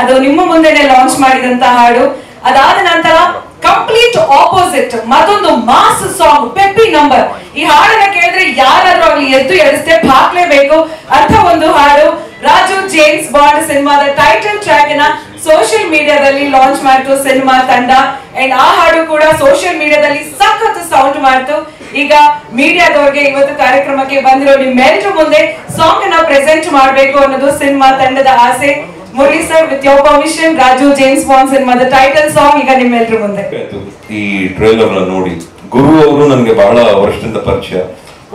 ಅದು ನಿಮ್ಮ ಮುಂದೆನೆ ಲಾಂಚ್ ಮಾಡಿದಂತ ಹಾಡು. ಅದಾದ ನಂತರ ಕಂಪ್ಲೀಟ್ ಆಪೋಸಿಟ್ ಮತ್ತೊಂದು ಮಾಸ್ ಸಾಂಗ್ ಪೆಪ್ಪಿ ನಂಬರ್. ಈ ಹಾಡನ್ನ ಕೇಳಿದ್ರೆ ಯಾರಾದ್ರೂ ಅಲ್ಲಿ ಎದ್ದು ಎಡಿಸ್ತೆ ಹಾಕ್ಲೇಬೇಕು ಅಂತ ಒಂದು ಹಾಡು. ರಾಜು ಜೇಮ್ಸ್ ಬಾಂಡ್ ಸಿನಿಮಾದ ಟೈಟಲ್ ಟ್ರ್ಯಾಕ್ ನ ಸೋಷಿಯಲ್ ಮೀಡಿಯಾದಲ್ಲಿ ಲಾಂಚ್ ಮಾಡಿತು ಸಿನಿಮಾ ತಂಡ. ಅಂಡ್ ಆ ಹಾಡು ಕೂಡ ಸೋಷಿಯಲ್ ಮೀಡಿಯಾದಲ್ಲಿ ಸಖತ್ ಸೌಂಡ್ ಮಾಡಿತು. ಈಗ ಮೀಡಿಯಾದವ್ರಿಗೆ ಇವತ್ತು ಕಾರ್ಯಕ್ರಮಕ್ಕೆ ಬಂದಿರೋ ನಿಮ್ಮೆಲ್ಲರ ಮುಂದೆ ಸಾಂಗ್ ಅನ್ನ ಪ್ರೆಸೆಂಟ್ ಮಾಡಬೇಕು ಅನ್ನೋದು ಸಿನಿಮಾ ತಂಡದ ಆಸೆ. Murali sir, with your permission, Raju James bond ಸಿನಿಮಾದ ಟೈಟಲ್ ಸಾಂಗ್ ಈಗ ನಿಮ್ಮೆಲ್ಲರ ಮುಂದೆ. ಈ ಟ್ರೈಲರ್ ನ ನೋಡಿ ಗುರು ಅವರು ನನಗೆ ಬಹಳ ವರ್ಷದಿಂದ ಪರಿಚಯ,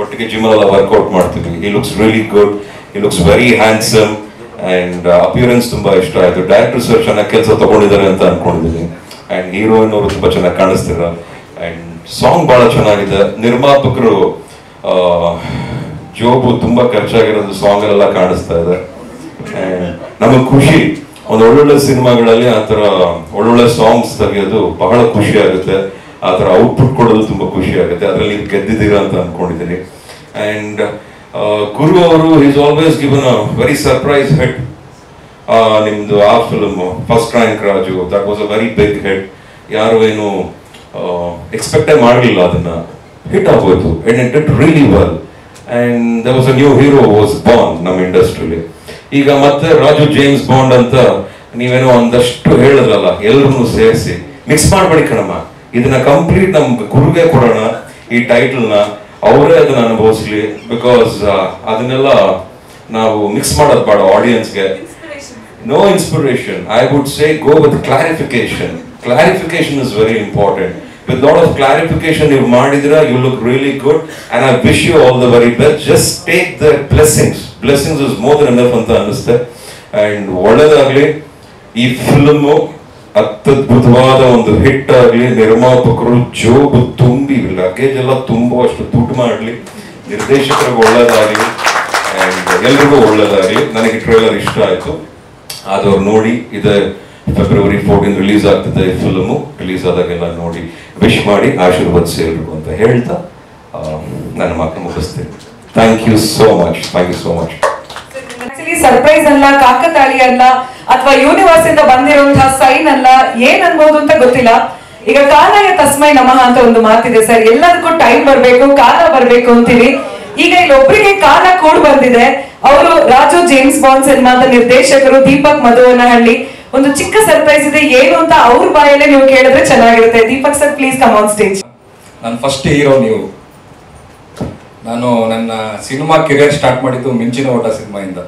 ಒಟ್ಟಿಗೆ ಜಿಮ್ ಎಲ್ಲ ವರ್ಕೌಟ್ ಮಾಡ್ತೀವಿ. He looks really good, he looks very handsome and appearance ತುಂಬಾ ಇಷ್ಟ ಆಯ್ತು. ಡೈರೆಕ್ಟರ್ ಸರ್ ಚೆನ್ನಾಗಿ ಕೆಲಸ ತಗೊಂಡಿದ್ದಾರೆ ಅಂತ ಅನ್ಕೊಂಡಿದ್ದೀನಿ. ಅಂಡ್ ಹೀರೋಯಿನ್ ಅವರು ತುಂಬಾ ಚೆನ್ನಾಗಿ ಕಾಣಿಸ್ತಿರ ಅಂಡ್ ಸಾಂಗ್ ಬಹಳ ಚೆನ್ನಾಗಿದೆ. ನಿರ್ಮಾಪಕರು ಜೋಬು ತುಂಬಾ ಖರ್ಚಾಗಿರೋದು ಸಾಂಗ್ ಎಲ್ಲ ಕಾಣಿಸ್ತಾ ಇದೆ. ನಮಗೆ ಖುಷಿ, ಒಂದು ಒಳ್ಳೊಳ್ಳೆ ಸಿನಿಮಾಗಳಲ್ಲಿ ಆತರ ಒಳ್ಳೊಳ್ಳೆ ಸಾಂಗ್ಸ್ ತೆಗೆಯೋದು ಬಹಳ ಖುಷಿ ಆಗುತ್ತೆ. ಆತರ ಔಟ್ಪುಟ್ ಕೊಡೋದು ತುಂಬಾ ಖುಷಿ ಆಗುತ್ತೆ. ಅದರಲ್ಲಿ ನೀವು ಗೆದ್ದಿದ್ದೀರಾ ಅಂತ ಅನ್ಕೊಂಡಿದ್ದೀನಿ. ಅಂಡ್ ಗುರು ಅವರು is always given a very surprise hit. ನಿಮ್ದು ಆ film first rank Raju, that was a very big hit. ಯಾರು ಏನು ಎಕ್ಸ್ಪೆಕ್ಟೇ ಮಾಡಲಿಲ್ಲ, ಅದನ್ನ ಹಿಟ್ ಆಗೋಯ್ತು. And it did really well. And there was a new hero was born ನಮ್ಮ ಇಂಡಸ್ಟ್ರಿಲಿ. ಈಗ ಮತ್ತೆ ರಾಜು ಜೇಮ್ಸ್ ಬಾಂಡ್ ಅಂತ ನೀವೇನೋ ಒಂದಷ್ಟು ಹೇಳಿದ್ರಲ್ಲ, ಎಲ್ಲರನ್ನು ಸೇರಿಸಿ ಮಿಕ್ಸ್ ಮಾಡ್ಬೇಡಿ ಕಣಮ್ಮ, ಇದನ್ನ ಕಂಪ್ಲೀಟ್ ನಮ್ ಗುರುಗೆ ಕೊಡೋಣ ಈ ಟೈಟಲ್ ನ, ಅವರೇ ಅದನ್ನ ಅನುಭವಿಸ್ಲಿ. ಬಿಕಾಸ್ ಅದನ್ನೆಲ್ಲ ನಾವು ಮಿಕ್ಸ್ ಮಾಡೋದು ಬೇಡ ಆಡಿಯನ್ಸ್ಗೆ. No inspiration, I would say go with clarification. Clarification is very important. With lot of clarification you ಮಾಡಿದ್ರ, you look really good and I wish you all the very best. Just take the blessings is more than enough ಅಂತ ಅನಿಸುತ್ತೆ. and ಒಳ್ಳೆದಾಗ್ಲಿ ಈ film, ಅತ್ಯದ್ಭುತವಾದ ಒಂದು hit ಆಗ್ಲಿ. ನಿರ್ಮಾಪಕರು ಜೋಬು ತುಂಬಿ luggage ಎಲ್ಲ ತುಂಬುವಷ್ಟು ದುಡ್ಡು ಮಾಡ್ಲಿ. ನಿರ್ದೇಶಕರಿಗೆ ಒಳ್ಳೇದಾಗ್ಲಿ ಅಂಡ್ ಎಲ್ರಿಗೂ ಒಳ್ಳೇದಾಗ್ಲಿ. ನನಗೆ ಟ್ರೈಲರ್ ಇಷ್ಟ ಆಯ್ತು, ಆದವ್ರು ನೋಡಿ. ಇದೆ ಫೆಬ್ರವರಿ 14 ರಿಲೀಸ್ ಆಗ್ತದೆ ಈ ಫಿಲ್ಮು. ರಿಲೀಸ್ ಆದಾಗೆಲ್ಲ ನೋಡಿ ವಿಶ್ ಮಾಡಿ ಆಶೀರ್ವಾದಿಸಿ ಎಲ್ರಿಗೂ ಅಂತ ಹೇಳ್ತಾ ನನ್ನ ಮಾತು ಮುಗಿಸ್ತೇನೆ. Thank you so much, thank you so much. Surprise ಅಲ್ಲ, ಕಾಕತಾಳಿ ಅಲ್ಲ, ಅಥವಾ ಯೂನಿವರ್ಸ್ ಇಂದ ಬಂದಿರುವಂತಹ ಸೈನ್ ಅಲ್ಲ, ಏನ್ ಅನ್ಬೋದು ಅಂತ ಗೊತ್ತಿಲ್ಲ. ಈಗ ಕಾಲಾಯ ತಸ್ಮೈ ನಮಃ ಅಂತ ಒಂದು ಮಾತಿದೆ ಸರ್. ಎಲ್ಲದಕ್ಕೂ ಟೈಮ್ ಬರ್ಬೇಕು, ಕಾಲ ಬರ್ಬೇಕು ಅಂತೀವಿ. ಈಗ ಇಲ್ಲೊಬ್ಬರಿಗೆ ಕಾಲ ಕೂಡ್ ಬಂದಿದೆ. ಅವರು ರಾಜು ಜೇಮ್ಸ್ ಬಾಂಡ್ ಸಿನಿಮಾದ ನಿರ್ದೇಶಕರು ದೀಪಕ್ ಮಧುವನಹಳ್ಳಿ. ಒಂದು ಚಿಕ್ಕ ಸರ್ಪ್ರೈಸ್ ಇದೆ, ಏನು ಅಂತ ಅವ್ರ ಬಾಯಲ್ಲೇ ನೀವು ಕೇಳಿದ್ರೆ ಚೆನ್ನಾಗಿರುತ್ತೆ. Deepak sir, please come on stage. ನನ್ನ ಫಸ್ಟ್ ಹೀರೋ ನೀವು. ನಾನು ನನ್ನ ಸಿನಿಮಾ ಕೆರಿಯರ್ ಸ್ಟಾರ್ಟ್ ಮಾಡಿದ್ದು ಮಿಂಚಿನ ಓಟ ಸಿನಿಮಾಯಿಂದ.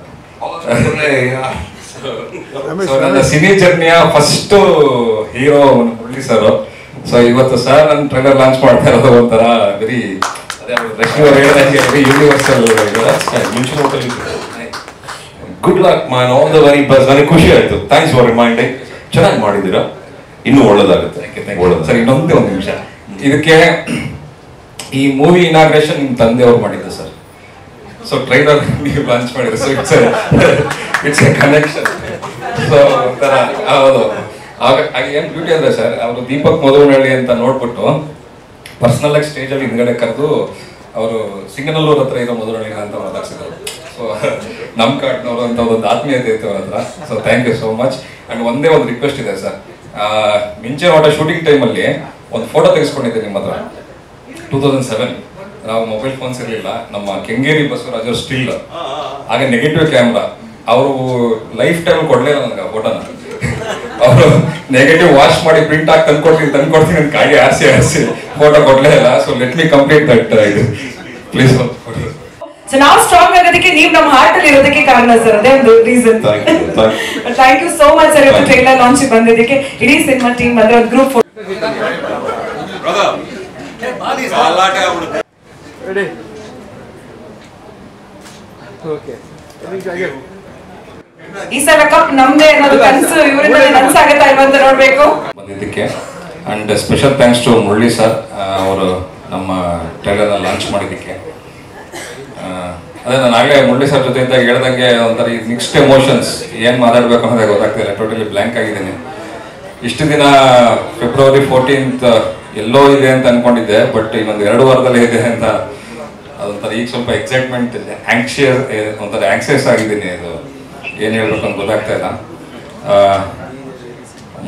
ನನ್ನ ಸಿನಿ ಜರ್ನಿಯ first hero Murali sir. So ಇವತ್ತು ಸರ್ ನನ್ನ ಟ್ರೈಲರ್ ಲಾಂಚ್ ಮಾಡ್ತಾ ಇರೋದು ಒಂಥರ ವೆರಿ ಯೂನಿವರ್ಸಲ್. ಮಿಂಚಿನ ಹೋಟೆಲ್ good luck man, all the very best. ನನಗೆ ಖುಷಿ ಆಯ್ತು. Thanks for reminding. ಚೆನ್ನಾಗಿ ಮಾಡಿದ್ದೀರಾ, ಇನ್ನೂ ಒಳ್ಳೇದಾಗುತ್ತೆ. ಸರ್, ಇನ್ನೊಂದೇ ಒಂದು ನಿಮಿಷ. ಇದಕ್ಕೆ ಈ ಮೂವಿ ಇನಾಗ್ರೇಷನ್ ನಿಮ್ಮ ತಂದೆಯವರು ಮಾಡಿದ್ದು ಸರ್. ಸೊ ಟ್ರೈಲರ್ ನೀವು ಲಾಂಚ್ ಮಾಡಿದ್ರು. So it's A connection. So ಒಂಥರ ಹೌದು. ಆಗ ಏನು ಬ್ಯೂಟಿ ಅಂದ್ರೆ ಸರ್, ಅವರು ದೀಪಕ್ ಮಧುವನಹಳ್ಳಿ ಅಂತ ನೋಡ್ಬಿಟ್ಟು ಪರ್ಸನಲ್ ಆಗಿ ಸ್ಟೇಜಲ್ಲಿ ಹಿಂದ್ಗಡೆ ಕರೆದು ಅವರು ಸಿಂಗನಲ್ಲೂರ್ ಹತ್ರ ಇರೋ ಮಧುವನಹಳ್ಳಿ ಅಂತ ಮಾತಾಡ್ಸಿದ್ರು. ಸೊ ನಮ್ಮ ಕಾಡ್ನವರು ಅಂತ ಒಂದು ಆತ್ಮೀಯತೆ ಇತ್ತು ಅವ್ರ ಹತ್ರ. So thank you so much. And ಒಂದೇ ಒಂದು ರಿಕ್ವೆಸ್ಟ್ ಇದೆ ಸರ್. ಮಿಂಚೆ ಓಟ ಶೂಟಿಂಗ್ ಟೈಮಲ್ಲಿ ಒಂದು ಫೋಟೋ ತೆಗೆಸ್ಕೊಂಡಿದ್ದೆ ನಿಮ್ಮ ಹತ್ರ. 2007 ನಾವು ಮೊಬೈಲ್ ಫೋನ್ಸ್ ಇರಲಿಲ್ಲ. ನಮ್ಮ ಕೆಂಗೇರಿ ಬಸವರಾಜ್ ಸ್ಟಿಲ್ ಆಗ ನೆಗೆಟಿವ್ ಕ್ಯಾಮ್ರಾ. ಅವರು ಲೈಫ್ ಟೈಮ್ ಕೊಡ್ಲಿಲ್ಲ ನನಗೆ ಆ ಫೋಟೋನ. ಅವರು ನೆಗೆಟಿವ್ ವಾಶ್ ಮಾಡಿ ಪ್ರಿಂಟ್ ಆಗಿ ತಂದ್ಕೊಡ್ತೀನಿ ಅಂತ ಕಾಗಿ ಆರಿಸಿ ಫೋಟೋ ಕೊಡ್ಲೇ ಇಲ್ಲ. So let me complete that. ಇದು ಪ್ಲೀಸ್ ಕೊಡಿ. ಸೊ ನಾವು ಸ್ಟ್ರಾಂಗ್ ಆಗೋದಕ್ಕೆ ನೀವು ನಮ್ಮ ಹಾರ್ಟ್ ಅಲ್ಲಿ ಇರೋದಕ್ಕೆ ಕಾರಣ ಸರ್, ಅದೇ ಒಂದು reason. Thank you so much sir, ಇವತ್ತು ಟ್ರೈಲರ್ ಲಾಂಚ್ ಬಂದಿದ್ದಕ್ಕೆ. ಇಡೀ ಸಿನಿಮಾ ಟೀಮ್ ಅಂದ್ರೆ ಒಂದು ಗ್ರೂಪ್ ಫೋಟೋ. ಈ ಸಲ ಕಪ್ ನಮ್ದೇ ಅನ್ನೋದು ಕನಸು ಇವರಿಂದ ನನಸಾಗುತ್ತಾ ಇರುವಂತ ನೋಡ್ಬೇಕು ಬಂದಿದ್ದಕ್ಕೆ. And special thanks to Murali sir, ಅವರು ನಮ್ಮ ಟ್ರೈಲರ್ನ ಲಾಂಚ್ ಮಾಡಿದ್ದಕ್ಕೆ. ಅದೇ ನಾನು ಆಗಲೇ ಮುರಳಿ ಸರ್ ಜೊತೆ ಇದ್ದಾಗ ಹೇಳ್ದಂಗೆ ಒಂಥರ ಈ ಮಿಕ್ಸ್ಡ್ ಎಮೋಷನ್ಸ್, ಏನು ಮಾತಾಡಬೇಕು ಅನ್ನೋದೇ ಗೊತ್ತಾಗ್ತಿಲ್ಲ. ಟೋಟಲಿ ಬ್ಲ್ಯಾಂಕ್ ಆಗಿದ್ದೀನಿ. ಇಷ್ಟು ದಿನ ಫೆಬ್ರವರಿ 14th ಎಲ್ಲೋ ಇದೆ ಅಂತ ಅನ್ಕೊಂಡಿದ್ದೆ, ಬಟ್ ಇನ್ನೊಂದು 2 ವಾರದಲ್ಲೇ ಇದೆ ಅಂತ ಅದೊಂಥರ ಈಗ ಸ್ವಲ್ಪ ಎಕ್ಸೈಟ್ಮೆಂಟ್ ಇದೆ, ಒಂಥರ ಆಂಕ್ಸಿಯಸ್ ಆಗಿದ್ದೀನಿ. ಇದು ಏನು ಹೇಳ್ಬೇಕು ಅಂತ ಗೊತ್ತಾಗ್ತಾ ಇಲ್ಲ.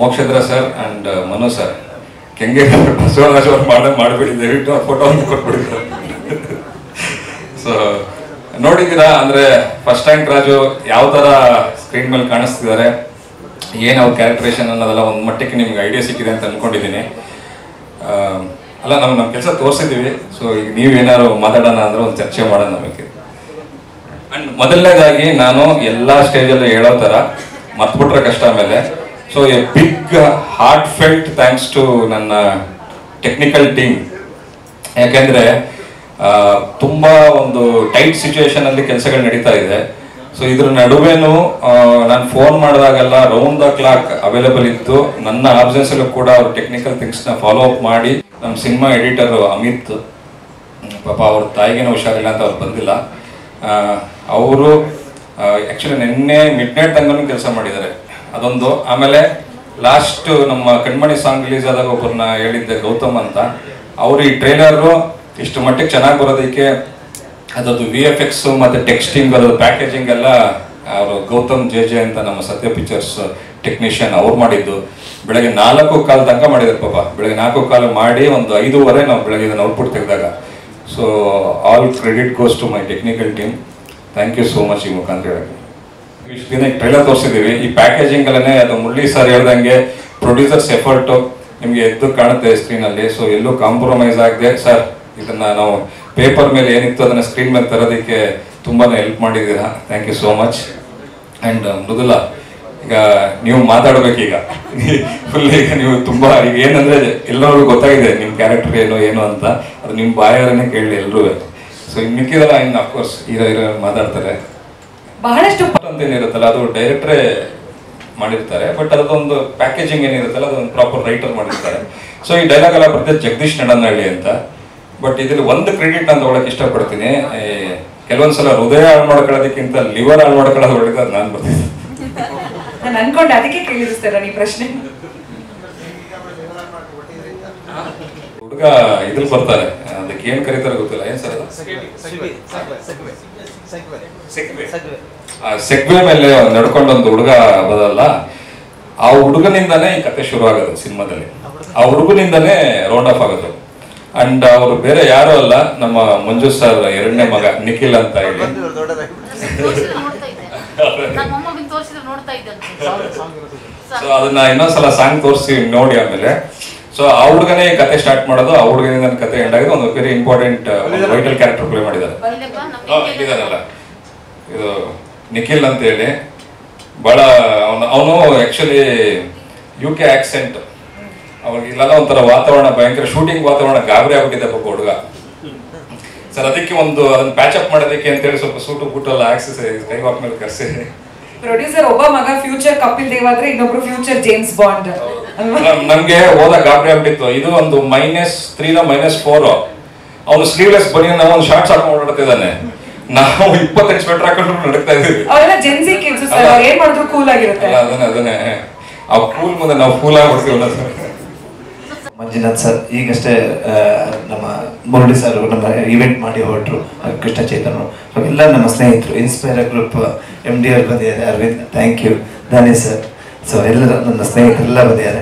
Mokshendra sir and Manu sir ಕೆಂಗೆ ಬಸವರಾಜ್ ಅವ್ರು ಮಾಡಿಬಿಡಿ ದಯವಿಟ್ಟು ಆ ಫೋಟೋವನ್ನು ಕೊಟ್ಬಿಟ್ಟಿದ್ದಾರೆ. ಸೊ ನೋಡಿದ್ದೀರಾ ಅಂದರೆ ಫಸ್ಟ್ ರ್ಯಾಂಕ್ ರಾಜು ಯಾವ ಥರ ಸ್ಕ್ರೀನ್ ಮೇಲೆ ಕಾಣಿಸ್ತಿದ್ದಾರೆ, ಏನು ಅವ್ರ ಕ್ಯಾರೆಕ್ಟರೇಷನ್ ಅನ್ನೋದೆಲ್ಲ ಒಂದು ಮಟ್ಟಕ್ಕೆ ನಿಮ್ಗೆ ಐಡಿಯಾ ಸಿಕ್ಕಿದೆ ಅಂತ ಅಂದ್ಕೊಂಡಿದ್ದೀನಿ. ಅಲ್ಲ ನಾವು ನಮ್ಮ ಕೆಲಸ ತೋರಿಸಿದ್ದೀವಿ. ಸೊ ಈಗ ನೀವೇನಾದ್ರು ಮಾತಾಡೋಣ ಅಂದರೆ ಒಂದು ಚರ್ಚೆ ಮಾಡೋಣ ನಮಗೆ. ಆ್ಯಂಡ್ ಮೊದಲನೇದಾಗಿ ನಾನು ಎಲ್ಲ ಸ್ಟೇಜಲ್ಲೂ ಹೇಳೋ ಥರ ಮರ್ತ್ಬಿಟ್ರೆ ಕಷ್ಟ ಆಮೇಲೆ. So a big heartfelt thanks to ನನ್ನ ಟೆಕ್ನಿಕಲ್ ಟೀಮ್. ಯಾಕೆಂದರೆ ತುಂಬ ಒಂದು ಟೈಟ್ ಸಿಚುವೇಶನಲ್ಲಿ ಕೆಲಸಗಳು ನಡೀತಾ ಇದೆ. ಸೊ ಇದ್ರ ನಡುವೆನೂ ನಾನು ಫೋನ್ ಮಾಡಿದಾಗೆಲ್ಲ ರೌಂಡ್ ದ ಕ್ಲಾಕ್ ಅವೈಲೇಬಲ್ ಇತ್ತು. ನನ್ನ ಆಬ್ಸೆನ್ಸಲ್ಲೂ ಕೂಡ ಅವ್ರು ಟೆಕ್ನಿಕಲ್ ಥಿಂಗ್ಸ್ನ ಫಾಲೋ ಅಪ್ ಮಾಡಿ ನಮ್ಮ ಸಿನಿಮಾ ಎಡಿಟರು ಅಮಿತ್, ಪಾಪ ಅವ್ರ ತಾಯಿಗೇನೋ ಹುಷಾರಿಲ್ಲ ಅಂತ ಅವ್ರು ಬಂದಿಲ್ಲ. ಅವರು ಆ್ಯಕ್ಚುಲಿ ನಿನ್ನೆ ಮಿಡ್ ನೈಟ್ ತನಕ ಕೆಲಸ ಮಾಡಿದ್ದಾರೆ ಅದೊಂದು. ಆಮೇಲೆ ಲಾಸ್ಟ್ ನಮ್ಮ ಕಣ್ಮಣಿ ಸಾಂಗ್ ರಿಲೀಸ್ ಆದಾಗ ಒಬ್ಬರನ್ನ ಹೇಳಿದ್ದೆ, ಗೌತಮ್ ಅಂತ. ಅವರು ಈ ಟ್ರೈಲರು ಇಷ್ಟು ಮಟ್ಟಿಗೆ ಚೆನ್ನಾಗಿ ಬರೋದಕ್ಕೆ ಅದರದ್ದು VFX ಮತ್ತು ಟೆಕ್ಸ್ಟಿಂಗ್ ಅದರ ಪ್ಯಾಕೇಜಿಂಗ್ ಎಲ್ಲ ಅವರು ಗೌತಮ್ JJ ಅಂತ ನಮ್ಮ ಸತ್ಯ ಪಿಕ್ಚರ್ಸ್ ಟೆಕ್ನಿಷಿಯನ್ ಅವ್ರು ಮಾಡಿದ್ದು. ಬೆಳಗ್ಗೆ 4:15 ತನಕ ಮಾಡಿದ್ದಾರೆ ಪಾಪ. ಬೆಳಗ್ಗೆ 4:15 ಮಾಡಿ ಒಂದು 5:15 ನಾವು ಬೆಳಗ್ಗೆ ಇದನ್ನು ಔಟ್ಪುಟ್ ತೆಗೆದಾಗ. So all credit goes to my technical team. Thank you so much. ಈ ಮುಖಾಂತರ ಹೇಳಕ್ಕೆ ಇಷ್ಟು ದಿನ ಟ್ರೈಲರ್ ತೋರಿಸಿದ್ದೀವಿ. ಈ ಪ್ಯಾಕೇಜಿಂಗ್ ಅಲ್ಲೇ ಅದು ಮುರಳಿ ಸರ್ ಹೇಳ್ದಂಗೆ ಪ್ರೊಡ್ಯೂಸರ್ಸ್ ಎಫರ್ಟು ನಿಮಗೆ ಎದ್ದು ಕಾಣುತ್ತೆ ಸ್ಕ್ರೀನಲ್ಲಿ. ಸೊ ಎಲ್ಲೂ ಕಾಂಪ್ರಮೈಸ್ ಆಗದೆ ಸರ್ ಇದನ್ನು ನಾವು ಪೇಪರ್ ಮೇಲೆ ಏನಿತ್ತು ಅದನ್ನು ಸ್ಕ್ರೀನ್ ಮೇಲೆ ತರೋದಕ್ಕೆ ತುಂಬಾ ಹೆಲ್ಪ್ ಮಾಡಿದ್ದೀರಾ. Thank you so much. And Mridula, ಈಗ ನೀವು ಮಾತಾಡಬೇಕೀಗ ಫುಲ್. ಈಗ ನೀವು ತುಂಬ ಈಗ ಏನಂದರೆ ಎಲ್ಲರಿಗೂ ಗೊತ್ತಾಗಿದೆ ನಿಮ್ಮ ಕ್ಯಾರೆಕ್ಟರ್ ಏನು ಅಂತ. ಅದು ನಿಮ್ಮ ಬಾಯಾರನೇ ಕೇಳಿ ಎಲ್ಲರೂ. ಸೊ ಇನ್ನು ಮಿಕ್ಕಿದಲ್ಲ ಇನ್ನು ಅಫ್ಕೋರ್ಸ್ ಹೀರೋ ಮಾತಾಡ್ತಾರೆ. ಬಹಳಷ್ಟು ಅಂತೇನಿರುತ್ತಲ್ಲ ಅದು ಡೈರೆಕ್ಟ್ರೇ ಮಾಡಿರ್ತಾರೆ. ಬಟ್ ಅದೊಂದು ಪ್ಯಾಕೇಜಿಂಗ್ ಏನಿರುತ್ತಲ್ಲ ಅದೊಂದು ಪ್ರಾಪರ್ ರೈಟರ್ ಮಾಡಿರ್ತಾರೆ. ಸೊ ಈ ಡೈಲಾಗ್ ಎಲ್ಲ ಬರ್ತದೆ ಜಗದೀಶ್ ನಡನಹಳ್ಳಿ ಅಂತ. ಬಟ್ ಇದರಲ್ಲಿ ಒಂದು ಕ್ರೆಡಿಟ್ ನಾನು ತಗೊಳಕ್ಕೆ ಇಷ್ಟಪಡ್ತೀನಿ. ಕೆಲವೊಂದ್ಸಲ ಹೃದಯ ಹಾಳು ಮಾಡ್ಕೊಳ್ಳೋದಕ್ಕಿಂತ ಲಿವರ್ ಹಾಳು ಮಾಡ್ಕೊಳ್ಳೋದು ಒಳ್ಳೆದು, ಅದು ನಾನು ಬರ್ತೀನಿ. ನಾನು ಅನ್ಕೊಂಡೆ ಅದಕ್ಕೆ ಕೇಳಿಸ್ತಾರ ಈ ಪ್ರಶ್ನೆ. ಹುಡುಗ ಇದ್ರಲ್ಲಿ ಬರ್ತಾರೆ, ಅದಕ್ಕೆ ಏನ್ ಕರೀತಾರೆ ಗೊತ್ತಿಲ್ಲ. ಏನ್ ಸರ್ ಸೆಗ್ವೆ ಮೇಲೆ ನಡ್ಕೊಂಡು ಒಂದು ಹುಡುಗ ಬದಲ್ಲ, ಆ ಹುಡುಗನಿಂದಾನೇ ಈ ಕತೆ ಶುರು ಆಗೋದು ಸಿನಿಮಾದಲ್ಲಿ. ಆ ಹುಡುಗನಿಂದಾನೇ ರೌಂಡ್ ಆಫ್ ಆಗೋದು. ಅಂಡ್ ಅವರು ಬೇರೆ ಯಾರು ಅಲ್ಲ, ನಮ್ಮ ಮಂಜು ಸರ್ ಎರಡನೇ ಮಗ ನಿಖಿಲ್ ಅಂತ ಹೇಳಿ. ಸೊ ಅದನ್ನ ಇನ್ನೊಂದ್ಸಲ ಸಾಂಗ್ ತೋರಿಸಿ ನೋಡಿ ಆಮೇಲೆ. ಸೊ ಆ ಹುಡುಗನೇ ಕತೆ ಸ್ಟಾರ್ಟ್ ಮಾಡೋದು, ಆ ಹುಡುಗನಿಂದ ಕತೆ ಎಂಡ್ ಆಗಿದೆ. ಒಂದು very important vital character play ಮಾಡಿದ್ದಾರೆ. ಇದಾನಲ್ಲ ಇದು ನಿಖಿಲ್ ಅಂತ ಹೇಳಿ. ಬಹಳ ಅವನು ಆಕ್ಚುಲಿ UK ಆಕ್ಸೆಂಟ್. ಅವಾಗ ಇಲ್ಲೆಲ್ಲ ಒಂಥರ ವಾತಾವರಣ ಭಯಂಕರ ಶೂಟಿಂಗ್ ವಾತಾವರಣ, ಗಾಬರಿ ಆಗ್ಬಿಟ್ಟಿದೆ ಪಾಪ ಹುಡುಗ. ಸರ್ ಅದಕ್ಕೆ ಒಂದು ಅದನ್ನ ಪ್ಯಾಚ್ ಅಪ್ ಮಾಡೋದಕ್ಕೆ ಅಂತೇಳಿ ಸ್ವಲ್ಪ ಸೂಟು ಬೂಟು ಎಲ್ಲ ಹಾಕ್ಸಿ ಕೈ ವಾಕ್ ಮೇಲೆ ಕರ್ಸಿ. ಪ್ರೊಡ್ಯೂಸರ್ ಒಬ್ಬ ಮಗ ಫ್ಯೂಚರ್ ಕಪಿಲ್ ದೇವ್ ಆದ್ರೆ ಇನ್ನೊಬ್ರು ಫ್ಯೂಚರ್ ಜೇಮ್ಸ್ ಬಾಂಡ್. ನಮ್ಗೆ ಹೋದಾಗ ಗಾಬರಿ ಆಗ್ಬಿಟ್ಟಿತ್ತು. ಇದು ಒಂದು -3 -4. ಅವನು ಸ್ಲೀವ್ಲೆಸ್ ಬನಿಯನ್ ಒಂದು ಶಾರ್ಟ್ಸ್ ಹಾಕೊಂಡು ಓಡಾಡ್ತಿದ್ದಾನೆ. ನಾವು 20 ಸ್ವೆಟರ್ ಹಾಕೊಂಡು ನಡಕ್ತಾ ಇದೀವಿ. ಅವರೆಲ್ಲ ಜೆನ್ಸಿ ಕಿಡ್ಸ್ ಸರ್, ಅವ್ರು ಏನ್ ಮಾಡಿದ್ರು ಕೂಲ್ ಆಗಿರುತ್ತೆ. ಅದನ್ನೇ ಆ ಕೂಲ್ ಮುಂದೆ ನಾವು ಕೂಲ್ ಆಗ್ಬಿಡ್ತೀವಲ್ಲ ಸರ್. ಮಂಜುನಾಥ್ ಸರ್ ಈಗಷ್ಟೇ ನಮ್ಮ ಮುರಳಿ ಸರ್ ನಮ್ಮ ಇವೆಂಟ್ ಮಾಡಿ ಹೊರಟರು. ಕೃಷ್ಣ ಚೈತನ್ಯ ಎಲ್ಲ ನಮ್ಮ ಸ್ನೇಹಿತರು ಇನ್ಸ್ಪೈರ್ ಗ್ರೂಪ್ MD ಅವ್ರು ಬಂದಿದ್ದಾರೆ. Arvind thank you. Dani sir. So ಎಲ್ಲರೂ ನನ್ನ ಸ್ನೇಹಿತರೆಲ್ಲ ಬಂದಿದ್ದಾರೆ.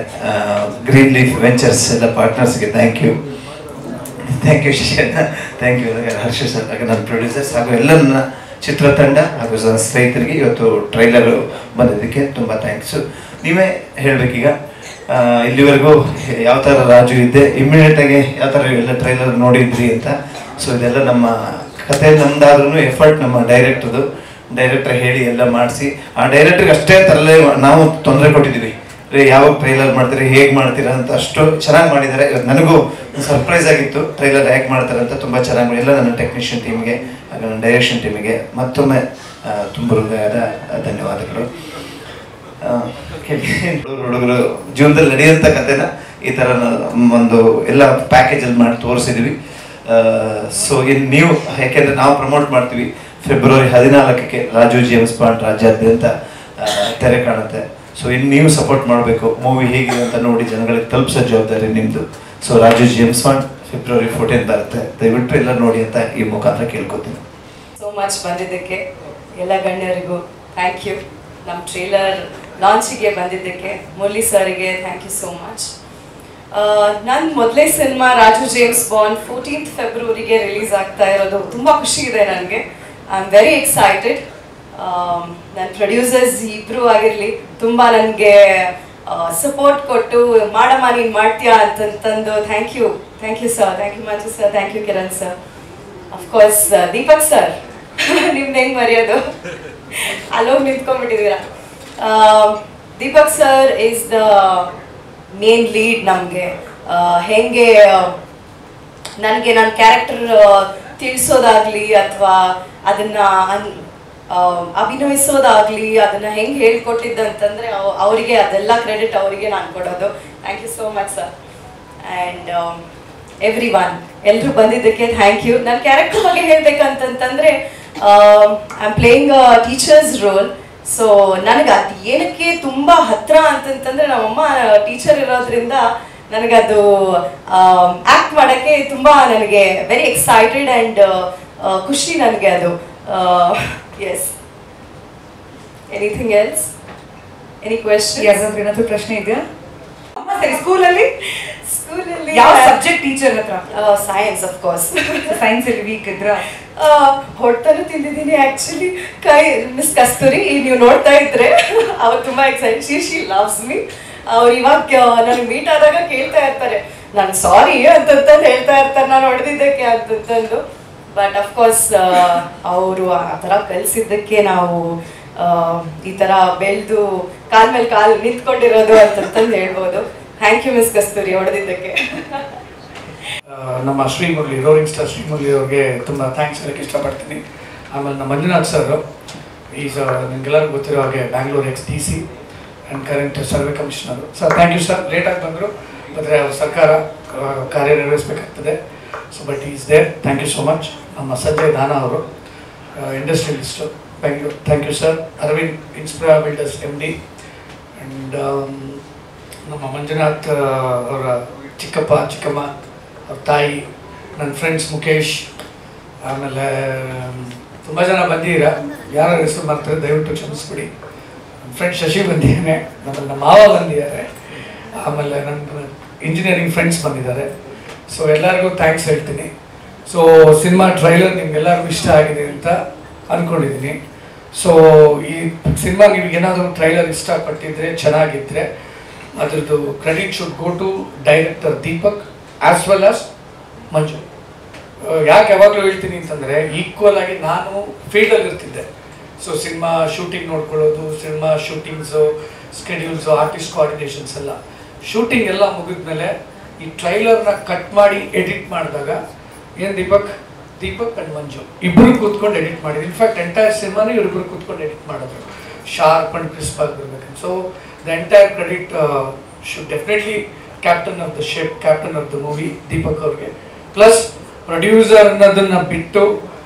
ಗ್ರೀನ್ ಲೀಫ್ ವೆಂಚರ್ಸ್ ಎಲ್ಲ ಪಾರ್ಟ್ನರ್ಸ್ಗೆ ಥ್ಯಾಂಕ್ ಯು ಶಿಷ್ಯನ. ಥ್ಯಾಂಕ್ ಯು ಹರ್ಷ ಸರ್, ನನ್ನ ಪ್ರೊಡ್ಯೂಸರ್ಸ್ ಹಾಗೂ ಎಲ್ಲ ನನ್ನ ಚಿತ್ರತಂಡ ಹಾಗೂ ಸ್ನೇಹಿತರಿಗೆ ಇವತ್ತು ಟ್ರೈಲರ್ ಬಂದಿದ್ದಕ್ಕೆ ತುಂಬ ಥ್ಯಾಂಕ್ಸು. ನೀವೇ ಹೇಳಬೇಕೀಗ ಇಲ್ಲಿವರೆಗೂ ಯಾವ ಥರ ರಾಜು ಇದ್ದೆ, ಇಮ್ಮಿಡಿಯೇಟಾಗಿ ಯಾವ ಥರ ಎಲ್ಲ ಟ್ರೈಲರ್ ನೋಡಿದ್ರಿ ಅಂತ. ಸೊ ಇದೆಲ್ಲ ನಮ್ಮ ಕತೆ ನಮ್ದಾದ್ರೂ ಎಫರ್ಟ್ ನಮ್ಮ ಡೈರೆಕ್ಟರ್ ಹೇಳಿ ಎಲ್ಲ ಮಾಡಿಸಿ ಆ ಡೈರೆಕ್ಟ್ರಿಗೆ ಅಷ್ಟೇ ತರಲೇ ನಾವು ತೊಂದರೆ ಕೊಟ್ಟಿದ್ದೀವಿ. ಯಾವಾಗ ಟ್ರೈಲರ್ ಮಾಡ್ತೀರಿ, ಹೇಗೆ ಮಾಡ್ತೀರಾ ಅಂತ. ಅಷ್ಟು ಚೆನ್ನಾಗಿ ಮಾಡಿದ್ದಾರೆ. ನನಗೂ ಸರ್ಪ್ರೈಸ್ ಆಗಿತ್ತು ಟ್ರೈಲರ್ ಹೇಗೆ ಮಾಡ್ತಾರೆ ಅಂತ. ತುಂಬ ಚೆನ್ನಾಗಿ ಎಲ್ಲ ನನ್ನ ಟೆಕ್ನಿಷಿಯನ್ ಟೀಮ್ಗೆ ಹಾಗೂ ನನ್ನ ಡೈರೆಕ್ಷನ್ ಟೀಮಿಗೆ ಮತ್ತೊಮ್ಮೆ ತುಂಬ ಹೃದಯದ ಧನ್ಯವಾದಗಳು. ಹುಡುಗರು ಜೀವನದಲ್ಲಿ ನಡೆಯುವಂಥ ಕಥೆನ ಈ ಥರ ಒಂದು ಎಲ್ಲ ಪ್ಯಾಕೇಜಲ್ಲಿ ಮಾಡಿ ತೋರಿಸಿದ್ವಿ. ಸೊ ಇನ್ನು ನೀವು ಯಾಕೆಂದರೆ ನಾವು ಪ್ರಮೋಟ್ ಮಾಡ್ತೀವಿ ಫೆಬ್ರವರಿ 14ಕ್ಕೆ ರಾಜು ಜೇಮ್ಸ್ ಬಾಂಡ್ ರಾಜ್ಯಾದ್ಯಂತ ತೆರೆ ಕಾಣುತ್ತೆ. ಸೊ ಇನ್ನು ನೀವು ಸಪೋರ್ಟ್ ಮಾಡಬೇಕು. ಮೂವಿ ಹೇಗಿದೆ ಅಂತ ನೋಡಿ ಜನಗಳಿಗೆ ತಲುಪಿಸೋ ಜವಾಬ್ದಾರಿ ನಿಮ್ಮದು. So Raju James bond February 14 ಬರುತ್ತೆ, ದಯವಿಟ್ಟು ಎಲ್ಲ ನೋಡಿ ಅಂತ ಈ ಮುಖಾಂತರ ಕೇಳ್ಕೊತೀನಿ. ಸೋ ಮಚ್ ಬಂದಿದ್ದಕ್ಕೆ ಎಲ್ಲ ಗಣ್ಯರಿಗೂ ಥ್ಯಾಂಕ್ ಯು. ನಮ್ಮ ಟ್ರೇಲರ್ ಲಾಂಚಿಗೆ ಬಂದಿದ್ದಕ್ಕೆ ಮುರಳಿ ಸರ್ಗೆ ಥ್ಯಾಂಕ್ ಯು ಸೋ ಮಚ್. ನನ್ನ ಮೊದಲೇ cinema Raju James Bond 14th ಫೆಬ್ರವರಿಗೆ ರಿಲೀಸ್ ಆಗ್ತಾ ಇರೋದು ತುಂಬ ಖುಷಿ ಇದೆ ನನಗೆ. I am very excited. ನನ್ನ ಪ್ರೊಡ್ಯೂಸರ್ಸ್ ಇಬ್ಬರು ಆಗಿರಲಿ ತುಂಬ ನನಗೆ ಸಪೋರ್ಟ್ ಕೊಟ್ಟು ಮಾಡಮ್ಮ ನೀನು ಮಾಡ್ತೀಯಾ ಅಂತಂದು thank you sir, thank you Manju sir, thank you Kiran sir, of course Deepak sir ನಿಮ್ದು ಹೆಂಗೆ ಮರೆಯೋದು, ಅಲ್ಲೋಗಿ ನಿಂತ್ಕೊಂಡ್ಬಿಟ್ಟಿದ್ದೀರಾ. Deepak sir is the main lead. ನಮಗೆ ಹೆಂಗೆ ನನಗೆ ನನ್ನ ಕ್ಯಾರೆಕ್ಟರ್ ತಿಳಿಸೋದಾಗ್ಲಿ ಅಥವಾ ಅದನ್ನ ಅಭಿನಯಿಸೋದಾಗ್ಲಿ ಅದನ್ನ ಹೆಂಗೆ ಹೇಳ್ಕೊಟ್ಟಿದ್ದಂತಂದ್ರೆ ಅವರಿಗೆ ಅದೆಲ್ಲ ಕ್ರೆಡಿಟ್ ಅವರಿಗೆ ನಾನು ಕೊಡೋದು. Thank you so much sir. And everyone ಎಲ್ಲರೂ ಬಂದಿದ್ದಕ್ಕೆ ಥ್ಯಾಂಕ್ ಯು. ನನ್ನ ಕ್ಯಾರೆಕ್ಟರ್ ಬಗ್ಗೆ ಹೇಳ್ಬೇಕಂತಂತಂದ್ರೆ I am playing a teacher's role. So ನನಗೆ ಅದು ಏನಕ್ಕೆ ತುಂಬ ಹತ್ರ ಅಂತಂತಂದ್ರೆ ನಮ್ಮಮ್ಮ ಟೀಚರ್ ಇರೋದ್ರಿಂದ ನನಗದು ಆ್ಯಕ್ಟ್ ಮಾಡೋಕ್ಕೆ ತುಂಬ ನನಗೆ ವೆರಿ ಎಕ್ಸೈಟೆಡ್ ಆ್ಯಂಡ್ ಖುಷಿ ನನಗೆ ಅದು. Yes. Anything else? Any question? ಯಾವ್ದಾದ್ರು ಏನಾದ್ರು ಪ್ರಶ್ನೆ ಇದೆಯಾ? ಸರಿ, ಸ್ಕೂಲಲ್ಲಿ ಯಾವ ಸಬ್ಜೆಕ್ಟ್ ಟೀಚರ್ ಹತ್ರ? Science of course. ಸೈನ್ಸ್ ಅಲ್ಲಿ ವೀಕ್ ಇದ್ರ? ಹೊಡ್ತಾನು ತಿಂದಿದ್ದೀನಿ ಆಕ್ಚುಲಿ. ಮಿಸ್ ಕಸ್ತೂರಿ ನೀವು ನೋಡ್ತಾ ಇದ್ರೆ ಅವ್ರು ತುಂಬಾ ಎಕ್ಸೈಟ್. She loves me. ಅವ್ರು ಇವಾಗ ನನಗೆ ಮೀಟ್ ಆದಾಗ ಕೇಳ್ತಾ ಇರ್ತಾರೆ, ನಾನು ಸಾರಿ ಅಂತಂತಂದು ಹೇಳ್ತಾ ಇರ್ತಾರೆ ನಾನು ಹೊಡೆದಿದ್ದಕ್ಕೆ ಅಂತಂತಂದು. ಬಟ್ ಅಫ್ಕೋರ್ಸ್ ಅವರು ಆ ಥರ ಕಲಿಸಿದ್ದಕ್ಕೆ ನಾವು ಈ ಥರ ಬೆಳೆದು ಕಾಲ್ ಮೇಲೆ ಕಾಲು ನಿಂತ್ಕೊಂಡಿರೋದು ಅಂತಂತಂದು ಹೇಳ್ಬೋದು. ಥ್ಯಾಂಕ್ ಯು ಮಿಸ್ ಕಸ್ತೂರಿ ಹೊಡೆದಿದ್ದಕ್ಕೆ. ನಮ್ಮ ಶ್ರೀಮುರಳಿ, ರೋರಿಂಗ್ ಸ್ಟಾರ್ ಶ್ರೀಮುರಳಿ ಅವ್ರಿಗೆ ತುಂಬ ಥ್ಯಾಂಕ್ಸ್ ಹೇಳಕ್ಕೆ ಇಷ್ಟಪಡ್ತೀನಿ. ಆಮೇಲೆ ನಮ್ಮ ಮಂಜುನಾಥ್ ಸರ್ ಈಸ್ ನಿಮಗೆಲ್ಲರಿಗೂ ಗೊತ್ತಿರೋ ಹಾಗೆ Bangalore ex-DC and current survey commissioner. Sir thank you sir. ಲೇಟಾಗಿ ಬಂದರು, ಆದರೆ ಅವ್ರ ಸರ್ಕಾರ ಕಾರ್ಯನಿರ್ವಹಿಸಬೇಕಾಗ್ತದೆ. So but is there. Thank you so much. ನಮ್ಮ ಸಂಜಯ್ ದಾನ ಅವರು industrialist, Bengaluru. Thank you sir. Arvind, Inspira builders MD. And ನಮ್ಮ ಮಂಜುನಾಥ್ ಅವರ ಚಿಕ್ಕಪ್ಪ ಚಿಕ್ಕಮ್ಮ, ಅವ್ರ ತಾಯಿ, ನನ್ನ ಫ್ರೆಂಡ್ಸ್ ಮುಖೇಶ್, ಆಮೇಲೆ ತುಂಬ ಜನ ಬಂದಿದ್ದೀರ. ಯಾರ ಹೆಸರು ಮಾಡ್ತಾರೆ ದಯವಿಟ್ಟು ಕ್ಷಮಿಸ್ಬಿಡಿ. ನನ್ನ ಫ್ರೆಂಡ್ ಶಶಿ ಬಂದಿದ್ದಾನೆ, ನಮ್ಮ ಮಾವ ಬಂದಿದ್ದಾರೆ, ಆಮೇಲೆ ನನ್ನ ಇಂಜಿನಿಯರಿಂಗ್ ಫ್ರೆಂಡ್ಸ್ ಬಂದಿದ್ದಾರೆ. ಸೊ ಎಲ್ಲರಿಗೂ ಥ್ಯಾಂಕ್ಸ್ ಹೇಳ್ತೀನಿ. ಸೊ ಸಿನಿಮಾ ಟ್ರೈಲರ್ ನಿಮ್ಗೆಲ್ಲರಿಗೂ ಇಷ್ಟ ಆಗಿದೆ ಅಂತ ಅಂದ್ಕೊಂಡಿದ್ದೀನಿ. ಸೊ ಈ ಸಿನಿಮಾ ನೀವು ಏನಾದರೂ ಟ್ರೈಲರ್ ಇಷ್ಟಪಟ್ಟಿದ್ರೆ, ಚೆನ್ನಾಗಿದ್ದರೆ ಅದರದ್ದು credit should go to director Deepak as well as Manju. ಯಾಕೆ ಯಾವಾಗಲೂ ಹೇಳ್ತೀನಿ ಅಂತಂದರೆ, ಈಕ್ವಲ್ ಆಗಿ ನಾನು ಫೀಲ್ಡಲ್ಲಿ ಇರ್ತಿದ್ದೆ. ಸೊ ಸಿನಿಮಾ ಶೂಟಿಂಗ್ ನೋಡ್ಕೊಳ್ಳೋದು, cinema shootings, schedules, artist coordinations ಎಲ್ಲ, ಶೂಟಿಂಗ್ ಎಲ್ಲ ಮುಗಿದ್ಮೇಲೆ ಈ ಟ್ರೈಲರ್ನ ಕಟ್ ಮಾಡಿ ಎಡಿಟ್ ಮಾಡಿದಾಗ ಏನು ದೀಪಕ್ ಆ್ಯಂಡ್ ಮಂಜು ಇಬ್ಬರು ಕೂತ್ಕೊಂಡು ಎಡಿಟ್ ಮಾಡಿದ್ರು. ಇನ್ಫ್ಯಾಕ್ಟ್ ಎಂಟೈರ್ ಸಿನಿಮಾನು ಇವರಿಬ್ಬರು ಕೂತ್ಕೊಂಡು ಎಡಿಟ್ ಮಾಡಿದ್ರು, ಶಾರ್ಪ್ ಆ್ಯಂಡ್ ಕ್ರಿಸ್ಪ್ ಆಗಿರ್ಬೇಕಂತ. So the entire credit should definitely captain of the ship, captain of the movie Deepak ಅವ್ರಿಗೆ. ಪ್ಲಸ್ ಪ್ರೊಡ್ಯೂಸರ್ ಅನ್ನೋದನ್ನು ಬಿಟ್ಟು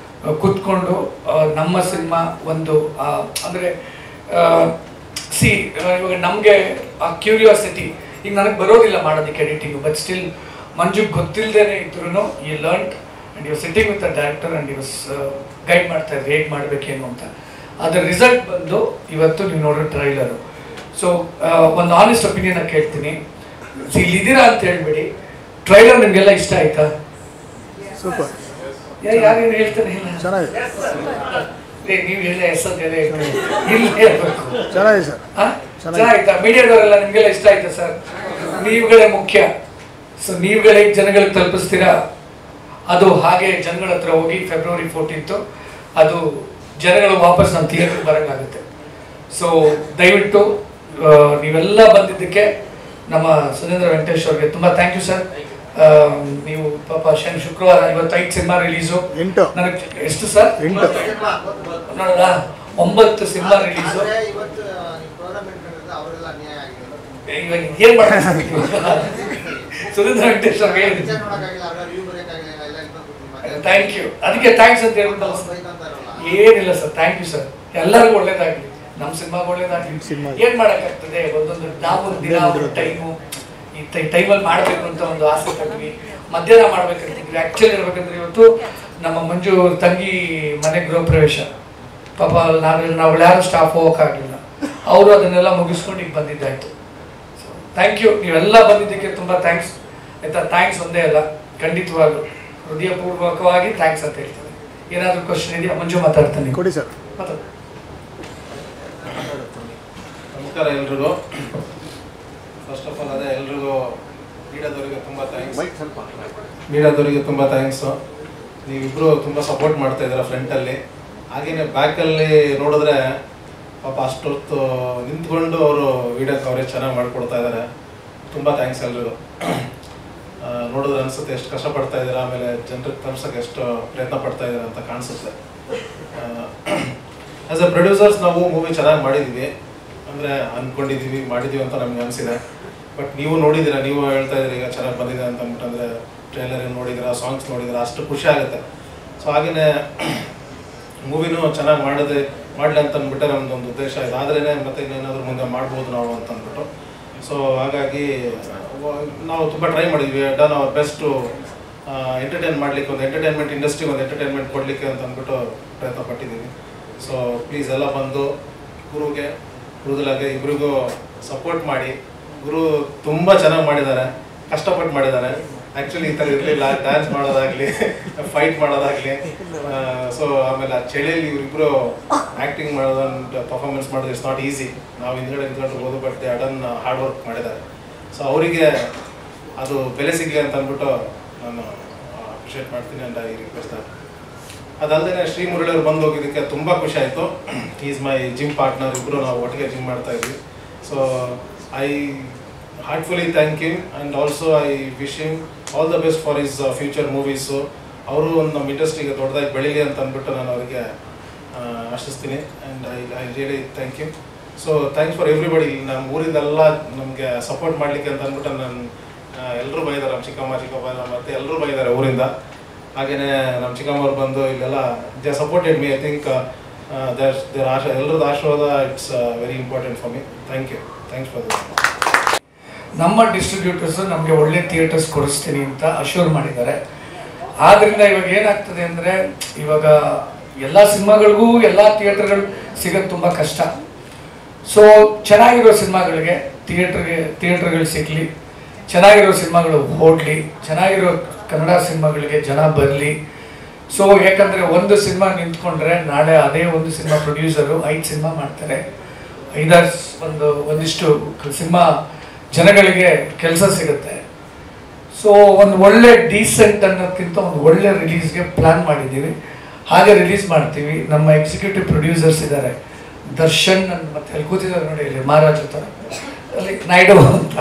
ಕೂತ್ಕೊಂಡು ನಮ್ಮ ಸಿನಿಮಾ ಒಂದು ಅಂದರೆ ಇವಾಗ ನಮಗೆ ಆ ಕ್ಯೂರಿಯಾಸಿಟಿ, ಈಗ ನನಗೆ ಬರೋದಿಲ್ಲ ಮಾಡೋದಕ್ಕೆ ಎಡಿಟಿಂಗು, ಬಟ್ ಸ್ಟಿಲ್ ಮಂಜುಗೆ ಗೊತ್ತಿಲ್ಲದೇ ಇದ್ರೂ ಈ learned and you sitting with the director and you guide ಮಾಡ್ತಾ ಇದ್ದಾರೆ ಹೇಗೆ ಮಾಡಬೇಕೇನು ಅಂತ. ಅದರ ರಿಸಲ್ಟ್ ಬಂದು ಇವತ್ತು ನೀವು ನೋಡೋ ಟ್ರೈಲರು. ಸೊ ಒಂದು ಆನೆಸ್ಟ್ ಒಪಿನಿಯನ್ ಕೇಳ್ತೀನಿ, ಇಲ್ಲಿದ್ದೀರಾ ಅಂತ ಹೇಳ್ಬೇಡಿ, ಟ್ರೈಲರ್ ನಿಮಗೆಲ್ಲ ಇಷ್ಟ ಆಯ್ತಾ? ಸೂಪರ್. ಯಾರೇನು ಹೇಳ್ತಾರೆ? ಇಲ್ಲ ನೀವು ಎಲ್ಲ ಹೆಸರು ಇಲ್ಲಿ ಹೇಳ್ಬೇಕು. ಚೆನ್ನಾಗಿತ್ತಾ? ಮೀಡಿಯಾದವರೆಲ್ಲ ನಿಮಗೆಲ್ಲ ಇಷ್ಟ ಆಯ್ತಾ ಸರ್? ನೀವುಗಳೇ ಮುಖ್ಯ. ಸೊ ನೀವುಗಳೇ ಜನಗಳಿಗೆ ತಲುಪಿಸ್ತೀರಾ, ಅದು ಹಾಗೆ ಜನಗಳ ಹತ್ರ ಹೋಗಿ February 14th ಅದು ಜನಗಳು ವಾಪಸ್ ನಮ್ಮ ಥಿಯೇಟರ್ಗೆ ಬರೋಂಗಾಗುತ್ತೆ. ಸೊ ದಯವಿಟ್ಟು ನೀವೆಲ್ಲ ಬಂದಿದ್ದಕ್ಕೆ ನಮ್ಮ ಸುರೇಂದ್ರ ವೆಂಕಟೇಶ್ ಅವ್ರಿಗೆ ತುಂಬ ಥ್ಯಾಂಕ್ ಯು ಸರ್. ನೀವು ಪಾಪ ಶುಕ್ರವಾರ, ಇವತ್ತು 5 ಸಿನಿಮಾ ರಿಲೀಸು. ನನಗೆ ಎಷ್ಟು ಸರ್? ನೋಡೋಣ, 9 ಸಿನಿಮಾ ರಿಲೀಸು. ಇವಾಗ ಏನು ಮಾಡ್ತಾರೆ ಸುರೇಂದ್ರ ವೆಂಕಟೇಶ್ ಅವ್ರಿಗೆ ಹೇಳಿದ್ದೀನಿ. ಥ್ಯಾಂಕ್ ಯು, ಅದಕ್ಕೆ ಥ್ಯಾಂಕ್ಸ್ ಅಂತ ಹೇಳ್ಬಿಟ್ಟು ಏನಿಲ್ಲ ಸರ್. Thank you sir. ಎಲ್ಲರಿಗೂ ಒಳ್ಳೇದಾಗಲಿ, ನಮ್ಮ ಸಿನಿಮಾಗೆ ಒಳ್ಳೇದಾಗಲಿ. ಏನು ಮಾಡೋಕ್ಕಾಗ್ತದೆ, ಒಂದೊಂದು ನಾವು ದಿನ ಒಂದು ಟೈಮು ಈ ಟೈಮಲ್ಲಿ ಮಾಡಬೇಕು ಅಂತ ಒಂದು ಆಸೆ ಪಟ್ವಿ. ಮಧ್ಯಾಹ್ನ ಮಾಡ್ಬೇಕಂತಿದ್ವಿ. ಆ್ಯಕ್ಚುಲಿ ಹೇಳ್ಬೇಕಂದ್ರೆ ಇವತ್ತು ನಮ್ಮ ಮಂಜು ತಂಗಿ ಮನೆ ಗೃಹ ಪ್ರವೇಶ. ಪಾಪ ನಾವು ಯಾರು ಸ್ಟಾಫ್ ಹೋಗೋಕ್ಕಾಗಲಿಲ್ಲ. ಅವರು ಅದನ್ನೆಲ್ಲ ಮುಗಿಸ್ಕೊಂಡು ಈಗ ಬಂದಿದ್ದಾಯಿತು. ಸೊ ಥ್ಯಾಂಕ್ ಯು, ನೀವೆಲ್ಲ ಬಂದಿದ್ದಕ್ಕೆ ತುಂಬ ಥ್ಯಾಂಕ್ಸ್ ಆಯಿತಾ. ಥ್ಯಾಂಕ್ಸ್ ಒಂದೇ ಅಲ್ಲ, ಖಂಡಿತವಾಗ್ಲೂ ಹೃದಯಪೂರ್ವಕವಾಗಿ ಥ್ಯಾಂಕ್ಸ್ ಅಂತ ಹೇಳ್ತಾರೆ. ಏನಾದರೂ ಕ್ವಶನ್ ಇದೆಯಾ? ಮಂಜು ಮಾತಾಡ್ತಾನೆ, ಕೊಡಿ ಸರ್. ಮಾತಾಡಿ. ನಮಸ್ಕಾರ ಎಲ್ರಿಗೂ. ಫಸ್ಟ್ ಆಫ್ ಆಲ್ ಅದೇ ಎಲ್ರಿಗೂ ಮೀಡಿಯಾದವರಿಗೆ ತುಂಬ ಥ್ಯಾಂಕ್ಸು. ನೀವಿಬ್ಬರು ತುಂಬ ಸಪೋರ್ಟ್ ಮಾಡ್ತಾ ಇದ್ದೀರಾ ಫ್ರಂಟಲ್ಲಿ. ಹಾಗೆಯೇ ಬ್ಯಾಕಲ್ಲಿ ನೋಡಿದ್ರೆ ಪಾಪ ಅಷ್ಟೊತ್ತು ನಿಂತ್ಕೊಂಡು ಅವರು ವಿಡಿಯೋ ಕವರೇಜ್ ಚೆನ್ನಾಗಿ ಮಾಡಿಕೊಡ್ತಾ ಇದ್ದಾರೆ. ತುಂಬ ಥ್ಯಾಂಕ್ಸ್ ಎಲ್ರಿಗೂ. ನೋಡಿದ್ರೆ ಅನಿಸುತ್ತೆ ಎಷ್ಟು ಕಷ್ಟಪಡ್ತಾ ಇದ್ದೀರಾ, ಆಮೇಲೆ ಜನರಿಗೆ ತಲುಪ್ಸೋಕ್ಕೆ ಎಷ್ಟು ಪ್ರಯತ್ನ ಪಡ್ತಾ ಇದ್ದೀರಾ ಅಂತ ಕಾಣಿಸುತ್ತೆ. ಆ್ಯಸ್ ಎ ಪ್ರೊಡ್ಯೂಸರ್ಸ್ ನಾವು ಮೂವಿ ಚೆನ್ನಾಗಿ ಮಾಡಿದ್ದೀವಿ ಅಂದರೆ ಅಂದ್ಕೊಂಡಿದ್ದೀವಿ, ಮಾಡಿದ್ದೀವಿ ಅಂತ ನಮ್ಗೆ ಅನಿಸಿದೆ. ಬಟ್ ನೀವು ನೋಡಿದ್ದೀರಾ, ನೀವು ಹೇಳ್ತಾ ಇದ್ದೀರಿ ಈಗ ಚೆನ್ನಾಗಿ ಬಂದಿದೆ ಅಂತ ಅಂದ್ಬಿಟ್ಟು. ಅಂದರೆ ಟ್ರೇಲರ್ ನೋಡಿದ್ದೀರಾ, ಸಾಂಗ್ಸ್ ನೋಡಿದ್ದೀರಾ, ಅಷ್ಟು ಖುಷಿ ಆಗುತ್ತೆ. ಸೊ ಹಾಗೆಯೇ ಮೂವಿನೂ ಚೆನ್ನಾಗಿ ಮಾಡಲಿ ಅಂತ ಅಂದ್ಬಿಟ್ಟೆ ನಮ್ಮದೊಂದು ಉದ್ದೇಶ ಇದೆ. ಆದ್ರೇ ಮತ್ತೆ ಇನ್ನೇನಾದರೂ ಮುಂದೆ ಮಾಡ್ಬೋದು ನಾವು ಅಂತ ಅಂದ್ಬಿಟ್ಟು. ಸೊ ಹಾಗಾಗಿ ನಾವು ತುಂಬ ಟ್ರೈ ಮಾಡಿದ್ವಿ. ಡನ್ ಅವರ್ ಬೆಸ್ಟು ಎಂಟರ್ಟೈನ್ ಮಾಡಲಿಕ್ಕೆ, ಒಂದು ಎಂಟರ್ಟೈನ್ಮೆಂಟ್ ಇಂಡಸ್ಟ್ರಿಗೆ ಒಂದು ಎಂಟರ್ಟೈನ್ಮೆಂಟ್ ಕೊಡಲಿಕ್ಕೆ ಅಂತ ಅಂದ್ಬಿಟ್ಟು ಪ್ರಯತ್ನ ಪಟ್ಟಿದ್ದೀವಿ. ಸೊ ಪ್ಲೀಸ್ ಎಲ್ಲ ಬಂದು ಗುರುಗೆ ಮೃದುಲಾಗೆ ಇಬ್ಬರಿಗೂ ಸಪೋರ್ಟ್ ಮಾಡಿ. ಗುರು ತುಂಬ ಚೆನ್ನಾಗಿ ಮಾಡಿದ್ದಾರೆ, ಕಷ್ಟಪಟ್ಟು ಮಾಡಿದ್ದಾರೆ. ಆ್ಯಕ್ಚುಲಿ ಈ ಥರ ಇರಲಿಲ್ಲ, ಡ್ಯಾನ್ಸ್ ಮಾಡೋದಾಗಲಿ, ಫೈಟ್ ಮಾಡೋದಾಗಲಿ. ಸೊ ಆಮೇಲೆ ಆ ಚಳಿಯಲ್ಲಿ ಇವರಿಬ್ಬರು ಆ್ಯಕ್ಟಿಂಗ್ ಮಾಡೋದಂತ ಪರ್ಫಾರ್ಮೆನ್ಸ್ ಮಾಡೋದು ಇಟ್ಸ್ ನಾಟ್ ಈಸಿ. ನಾವು ಹಿಂದ್ಗಡೆ ನಿಂತ್ಕೊಂಡು ಬಟ್ ದೇ ಅಡನ್ ಹಾರ್ಡ್ ವರ್ಕ್ ಮಾಡಿದ್ದಾರೆ. ಸೊ ಅವರಿಗೆ ಅದು ಬೆಲೆ ಸಿಗಲಿ ಅಂತ ಅಂದ್ಬಿಟ್ಟು ನಾನು ಅಪ್ರಿಷಿಯೇಟ್ ಮಾಡ್ತೀನಿ ಅಂತ ಈ ರಿಕ್ವೆಸ್ಟ್. ಅದಲ್ಲದೆ ಶ್ರೀ ಮುರಳಿ ಅವರು ಬಂದು ಹೋಗಿದ್ದಕ್ಕೆ ತುಂಬ ಖುಷಿ ಆಯಿತು. ಈಸ್ ಮೈ ಜಿಮ್ ಪಾರ್ಟ್ನರ್, ಇಬ್ಬರು ನಾವು ಒಟ್ಟಿಗೆ ಜಿಮ್ ಮಾಡ್ತಾ ಇದ್ವಿ. So I heartfully thank him and also I wish him all the best for his future movies. ಅವರು ಒಂದು ನಮ್ಮ ಇಂಡಸ್ಟ್ರಿಗೆ ದೊಡ್ಡದಾಗಿ ಬೆಳೀಲಿ ಅಂತ ಅಂದ್ಬಿಟ್ಟು ನಾನು ಅವರಿಗೆ ಆಶಿಸ್ತೀನಿ. And I really thank you. So thanks for everybody. ನಮ್ಮ ಊರಿಂದೆಲ್ಲ ನಮಗೆ ಸಪೋರ್ಟ್ ಮಾಡಲಿಕ್ಕೆ ಅಂತ ಅಂದ್ಬಿಟ್ಟು ನಾನು ಎಲ್ಲರೂ ಬೈದ್ದಾರೆ, ನಮ್ಮ ಚಿಕ್ಕಪ್ಪ ಎಲ್ಲ ಮತ್ತು ಎಲ್ಲರೂ ಬೈದ್ದಾರೆ ಊರಿಂದ. ಹಾಗೆಯೇ ನಮ್ಮ ಚಿಕ್ಕಮ್ಮವ್ರು ಬಂದು ಇಲ್ಲೆಲ್ಲ they supported me. I think their ಎಲ್ಲರದ್ದು ಆಶೀರ್ವಾದ it's very important for me. Thank you, thanks for this. ನಮ್ಮ ಡಿಸ್ಟ್ರಿಬ್ಯೂಟರ್ಸು ನಮಗೆ ಒಳ್ಳೆ ಥಿಯೇಟರ್ಸ್ ಕೊಡಿಸ್ತೀನಿ ಅಂತ ಅಶ್ಯೂರ್ ಮಾಡಿದ್ದಾರೆ. ಆದ್ದರಿಂದ ಇವಾಗ ಏನಾಗ್ತದೆ ಅಂದರೆ, ಇವಾಗ ಎಲ್ಲ ಸಿನಿಮಾಗಳಿಗೂ ಎಲ್ಲ ಥಿಯೇಟರ್ಗಳು ಸಿಗೋದು ತುಂಬ ಕಷ್ಟ. ಸೊ ಚೆನ್ನಾಗಿರೋ ಸಿನಿಮಾಗಳಿಗೆ ಥಿಯೇಟರ್ಗಳು ಸಿಗಲಿ, ಚೆನ್ನಾಗಿರೋ ಸಿನಿಮಾಗಳು ಓಡಲಿ, ಚೆನ್ನಾಗಿರೋ ಕನ್ನಡ ಸಿನಿಮಾಗಳಿಗೆ ಜನ ಬರಲಿ. ಸೊ ಯಾಕಂದರೆ ಒಂದು ಸಿನಿಮಾ ನಿಂತ್ಕೊಂಡ್ರೆ ನಾಳೆ ಅದೇ ಒಂದು ಸಿನಿಮಾ ಪ್ರೊಡ್ಯೂಸರು 5 ಸಿನಿಮಾ ಮಾಡ್ತಾರೆ, 5-6 ಒಂದಿಷ್ಟು ಸಿನಿಮಾ ಜನಗಳಿಗೆ ಕೆಲಸ ಸಿಗುತ್ತೆ. ಸೊ ಒಂದು ಒಳ್ಳೆ ಡೀಸೆಂಟ್ ಅನ್ನೋದಕ್ಕಿಂತ ಒಂದು ಒಳ್ಳೆ ರಿಲೀಸ್ಗೆ ಪ್ಲ್ಯಾನ್ ಮಾಡಿದ್ದೀವಿ. ಹಾಗೆ ರಿಲೀಸ್ ಮಾಡ್ತೀವಿ. ನಮ್ಮ ಎಕ್ಸಿಕ್ಯೂಟಿವ್ ಪ್ರೊಡ್ಯೂಸರ್ಸ್ ಇದ್ದಾರೆ, ದರ್ಶನ್ ಮತ್ತೆ ಅಲ್ಲಿ ಕೂತಿದ್ದಾರೆ ನೋಡಿ, ಇಲ್ಲಿ ಮಹಾರಾಜ್ ಥರ ಅಲ್ಲಿ ನಾಯ್ಡು ಅಂತ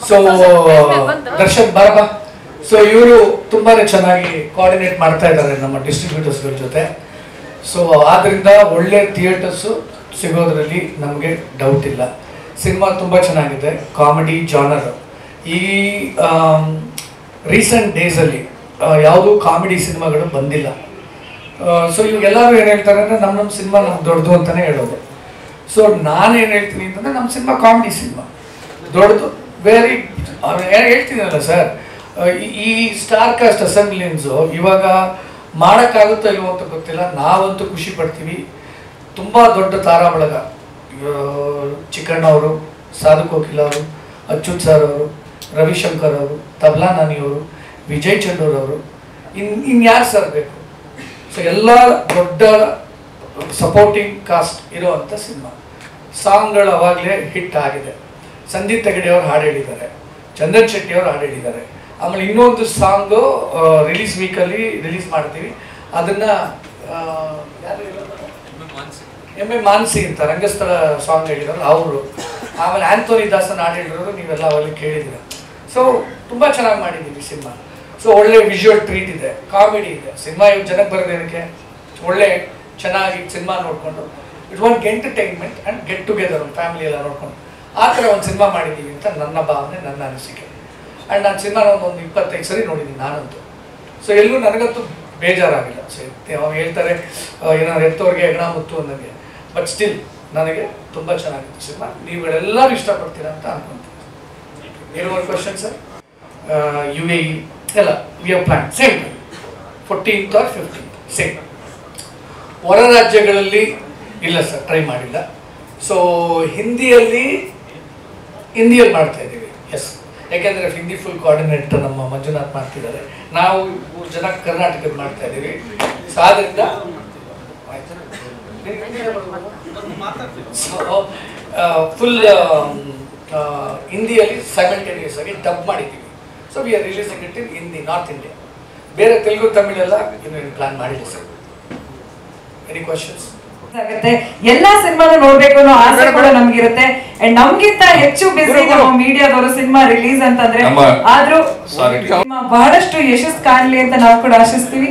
ಸೊ ದರ್ಶನ್ ಬಾರಪ್ಪ. ಸೊ ಇವರು ತುಂಬಾ ಚೆನ್ನಾಗಿ ಕೋಆರ್ಡಿನೇಟ್ ಮಾಡ್ತಾ ಇದ್ದಾರೆ ನಮ್ಮ ಡಿಸ್ಟ್ರಿಬ್ಯೂಟರ್ಸ್ಗಳ ಜೊತೆ. ಸೊ ಆದ್ದರಿಂದ ಒಳ್ಳೆ ಥಿಯೇಟರ್ಸು ಸಿಗೋದ್ರಲ್ಲಿ ನಮಗೆ ಡೌಟ್ ಇಲ್ಲ. ಸಿನಿಮಾ ತುಂಬ ಚೆನ್ನಾಗಿದೆ, ಕಾಮಿಡಿ ಜಾನರ್. ಈ ರೀಸೆಂಟ್ ಡೇಸಲ್ಲಿ ಯಾವುದೂ ಕಾಮಿಡಿ ಸಿನಿಮಾಗಳು ಬಂದಿಲ್ಲ. ಸೊ ಇವಾಗೆಲ್ಲರೂ ಏನು ಹೇಳ್ತಾರೆ ಅಂದರೆ ನಮ್ಮ ಸಿನಿಮಾ ನಮ್ಗೆ ದೊಡ್ಡದು ಅಂತಲೇ ಹೇಳೋದು. ಸೊ ನಾನೇನು ಹೇಳ್ತೀನಿ ಅಂತಂದರೆ ನಮ್ಮ ಸಿನಿಮಾ ಕಾಮಿಡಿ ಸಿನಿಮಾ ದೊಡ್ಡದು. ವೆರಿ ಹೇಳ್ತೀನಲ್ಲ ಸರ್, ಈ ಸ್ಟಾರ್ ಕಾಸ್ಟ್ ಅಸೆಂಬ್ಲಿನ್ಸು ಇವಾಗ ಮಾಡೋಕ್ಕಾಗುತ್ತೋ ಇಲ್ವೋ ಅಂತ ಗೊತ್ತಿಲ್ಲ. ನಾವಂತೂ ಖುಷಿ ಪಡ್ತೀವಿ. ತುಂಬ ದೊಡ್ಡ ತಾರಾ ಬಳಗ, ಚಿಕ್ಕಣ್ಣ ಅವರು, ಸಾಧು ಕೋಕಿಲ ಅವರು, ಅಚ್ಯುತ್ ಸರ್ ಅವರು, ರವಿಶಂಕರ್ ಅವರು, ತಬ್ಲಾ ನಾನಿಯವರು, ವಿಜಯ್ ಚಂಡೂರ್ ಅವರು, ಇನ್ಯಾರು ಸರ್ ಬೇಕು. ಸೊ ಎಲ್ಲ ದೊಡ್ಡ ಸಪೋರ್ಟಿಂಗ್ ಕಾಸ್ಟ್ ಇರೋವಂಥ ಸಿನಿಮಾ. ಸಾಂಗ್ಗಳು ಅವಾಗಲೇ ಹಿಟ್ ಆಗಿದೆ. ಸಂದೀಪ್ ತೆಗಡೆ ಅವರು ಹಾಡು ಹೇಳಿದ್ದಾರೆ, ಚಂದನ್ ಶೆಟ್ಟಿ ಅವರು ಹಾಡು ಹೇಳಿದ್ದಾರೆ. ಆಮೇಲೆ ಇನ್ನೊಂದು ಸಾಂಗು ರಿಲೀಸ್ ವೀಕಲ್ಲಿ ರಿಲೀಸ್ ಮಾಡ್ತೀವಿ. ಅದನ್ನು ಎಮ್.ಎ. ಮಾನ್ಸಿ ಅಂತ ರಂಗಸ್ಥಳ ಸಾಂಗ್ ಹೇಳಿದ್ರು ಅವರು. ಆಮೇಲೆ ಆಂಥೋನಿ ದಾಸನ್ ಹಾಡು ಹೇಳಿರೋದು ನೀವೆಲ್ಲ ಅವಾಗ ಕೇಳಿದ್ದೀರ. ಸೊ ತುಂಬ ಚೆನ್ನಾಗಿ ಮಾಡಿದ್ದೀವಿ ಸಿನಿಮಾ. ಸೊ ಒಳ್ಳೆ ವಿಜುವಲ್ ಟ್ರೀಟ್ ಇದೆ, ಕಾಮಿಡಿ ಇದೆ. ಸಿನಿಮಾ ಇವಾಗ ಜನಕ್ಕೆ ಬರೋದೇನಕ್ಕೆ, ಒಳ್ಳೆ ಚೆನ್ನಾಗಿ ಸಿನಿಮಾ ನೋಡಿಕೊಂಡು it want entertainment and get together ಒಂದು ಫ್ಯಾಮಿಲಿ ಎಲ್ಲ ನೋಡ್ಕೊಂಡು ಆ ಥರ ಒಂದು ಸಿನಿಮಾ ಮಾಡಿದ್ದೀವಿ ಅಂತ ನನ್ನ ಭಾವನೆ, ನನ್ನ ಅನಿಸಿಕೆ. ಆ್ಯಂಡ್ ನಾನು ಸಿನಿಮಾನ ಒಂದು 25 ಸರಿ ನೋಡಿದ್ದೀನಿ ನಾನಂತೂ. ಸೊ ಎಲ್ಲೂ ನನಗಂತೂ ಬೇಜಾರಾಗಿಲ್ಲ. ಸೊ ಅವ್ರು ಹೇಳ್ತಾರೆ ಏನಾದ್ರು ಎತ್ತವ್ರಿಗೆ ಹೆಗಣ ಮುತ್ತು ಅನ್ನೋಗೆ, ಬಟ್ ಸ್ಟಿಲ್ ನನಗೆ ತುಂಬ ಚೆನ್ನಾಗಿತ್ತು ಸಿನಿಮಾ. ನೀವುಗಳೆಲ್ಲರೂ ಇಷ್ಟಪಡ್ತೀರಾ ಅಂತ ಅನ್ಕೊಂತೀನಿ. ಏನು ಕ್ವಶನ್ ಸರ್? UAE ಎಲ್ಲ we have plan same 14th or 15th. Same. ಹೊರ ರಾಜ್ಯಗಳಲ್ಲಿ ಇಲ್ಲ ಸರ್, ಟ್ರೈ ಮಾಡಿಲ್ಲ. ಸೊ ಹಿಂದಿಯಲ್ಲಿ ಮಾಡ್ತಾ ಇದ್ದೀವಿ. ಎಸ್, ಯಾಕೆಂದರೆ ಹಿಂದಿ ಫುಲ್ ಕೋಆರ್ಡಿನೇಟರ್ ನಮ್ಮ ಮಂಜುನಾಥ್ ಮಾಡ್ತಿದ್ದಾರೆ. ನಾವು 3 ಜನ ಕರ್ನಾಟಕದ ಮಾಡ್ತಾ ಇದ್ದೀವಿ. ಸೊ ಆದ್ದರಿಂದ ಫುಲ್ ಹಿಂದಿಯಲ್ಲಿ ಸೈಮಲ್ಟೇನಿಯಸ್ ಆಗಿ ಡಬ್ ಮಾಡಿದ್ದೀವಿ. So we are releasing it in Hindi, north India. ಬೇರೆ ತೆಲುಗು ತಮಿಳೆಲ್ಲ ಇನ್ನೇನು ಪ್ಲಾನ್ ಮಾಡಿಲ್ಲ ಸರ್. Any questions? ಆಗುತ್ತೆ. ಎಲ್ಲಾ ಸಿನಿಮಾನು ನೋಡ್ಬೇಕು ಅನ್ನೋ ಆಸೆ ಕೂಡ ನಮ್ಗಿರುತ್ತೆ. ಅಂಡ್ ನಮ್ಗಿಂತ ಹೆಚ್ಚು ಬಿಸಿ ನಮ್ಮ ಮೀಡಿಯಾದವರು ಸಿನಿಮಾ ರಿಲೀಸ್ ಅಂತಂದ್ರೆ. ಆದ್ರೂ ಬಹಳಷ್ಟು ಯಶಸ್ಸು ಕಾಣಲಿ ಅಂತ ನಾವು ಕೂಡ ಆಶಿಸ್ತೀವಿ.